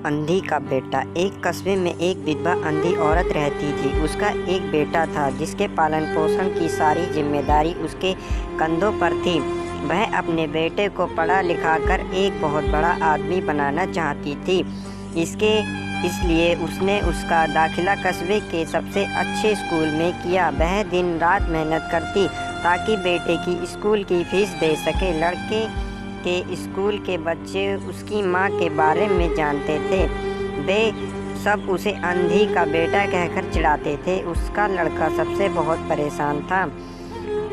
अंधी का बेटा। एक कस्बे में एक विधवा अंधी औरत रहती थी। उसका एक बेटा था जिसके पालन पोषण की सारी जिम्मेदारी उसके कंधों पर थी। वह अपने बेटे को पढ़ा लिखा कर एक बहुत बड़ा आदमी बनाना चाहती थी। इसलिए उसने उसका दाखिला कस्बे के सबसे अच्छे स्कूल में किया। वह दिन रात मेहनत करती ताकि बेटे की स्कूल की फीस दे सके। लड़के के स्कूल के बच्चे उसकी माँ के बारे में जानते थे। वे सब उसे अंधी का बेटा कहकर चिढ़ाते थे। उसका लड़का सबसे बहुत परेशान था।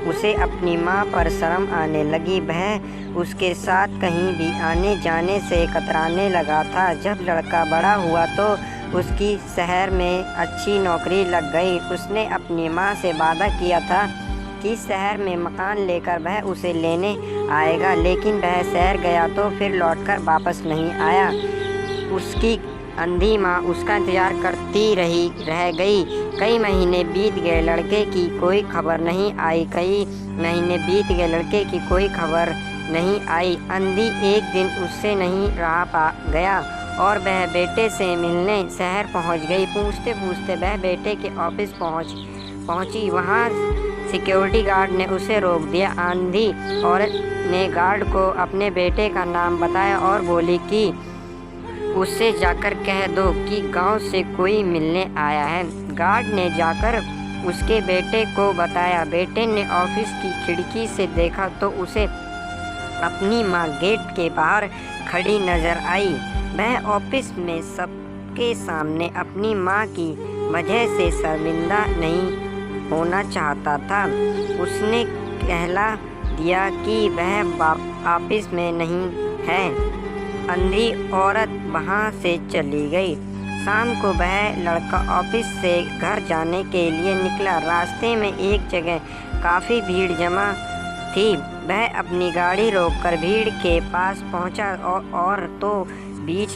उसे अपनी माँ पर शर्म आने लगी। वह उसके साथ कहीं भी आने जाने से कतराने लगा था। जब लड़का बड़ा हुआ तो उसकी शहर में अच्छी नौकरी लग गई। उसने अपनी माँ से वादा किया था कि शहर में मकान लेकर वह उसे लेने आएगा, लेकिन वह शहर गया तो फिर लौटकर वापस नहीं आया। उसकी अंधी माँ उसका इंतजार करती रह गई। कई महीने बीत गए, लड़के की कोई खबर नहीं आई। लड़के की कोई खबर नहीं आई। अंधी एक दिन उससे नहीं रहा गया और वह बेटे से मिलने शहर पहुंच गई। पूछते पूछते वह बेटे के ऑफिस पहुंची। वहां सिक्योरिटी गार्ड ने उसे रोक दिया। अंधी औरत ने गार्ड को अपने बेटे का नाम बताया और बोली कि उससे जाकर कह दो कि गांव से कोई मिलने आया है। गार्ड ने जाकर उसके बेटे को बताया। बेटे ने ऑफिस की खिड़की से देखा तो उसे अपनी माँ गेट के बाहर खड़ी नजर आई। वह ऑफिस में सबके सामने अपनी माँ की वजह से शर्मिंदा नहीं होना चाहता था। उसने कहला दिया कि वह ऑफिस में नहीं है। अंधी औरत वहां से चली गई। शाम को वह लड़का ऑफिस से घर जाने के लिए निकला। रास्ते में एक जगह काफ़ी भीड़ जमा थी। वह अपनी गाड़ी रोककर भीड़ के पास पहुंचा और तो बीच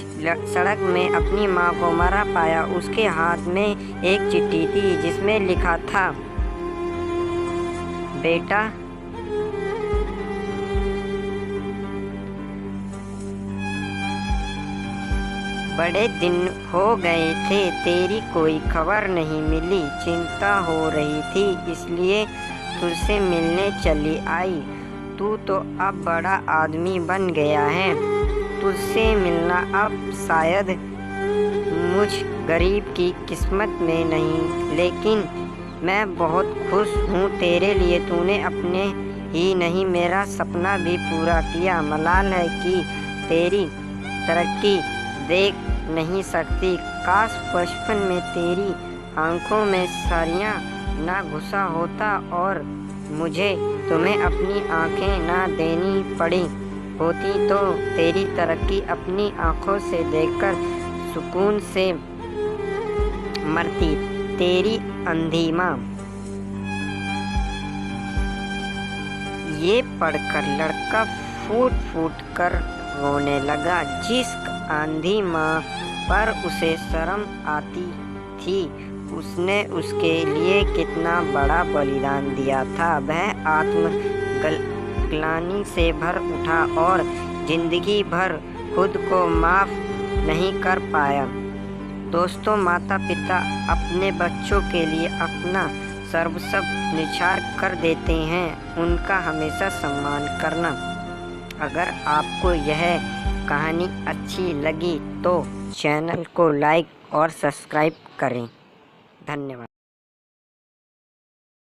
सड़क में अपनी माँ को मरा पाया। उसके हाथ में एक चिट्ठी थी जिसमें लिखा था, बेटा, बड़े दिन हो गए थे, तेरी कोई खबर नहीं मिली। चिंता हो रही थी इसलिए तुझसे मिलने चली आई। तू तो अब बड़ा आदमी बन गया है। तुझसे मिलना अब शायद मुझ गरीब की किस्मत में नहीं, लेकिन मैं बहुत खुश हूँ तेरे लिए। तूने अपने ही नहीं मेरा सपना भी पूरा किया। मलाल है कि तेरी तरक्की देख नहीं सकती। काश बचपन में तेरी आंखों में सरियाँ ना घुसा होता और मुझे तुम्हें अपनी आंखें ना देनी पड़ी होती तो तेरी तरक्की अपनी आंखों से देखकर सुकून से मरती। तेरी अंधी माँ। ये पढ़कर लड़का फूट फूट कर रोने लगा। जिस अंधी माँ पर उसे शर्म आती थी उसने उसके लिए कितना बड़ा बलिदान दिया था। वह आत्मग्लानि से भर उठा और जिंदगी भर खुद को माफ़ नहीं कर पाया। दोस्तों, माता पिता अपने बच्चों के लिए अपना सर्वस्व निछावर कर देते हैं। उनका हमेशा सम्मान करना। अगर आपको यह कहानी अच्छी लगी तो चैनल को लाइक और सब्सक्राइब करें। धन्यवाद।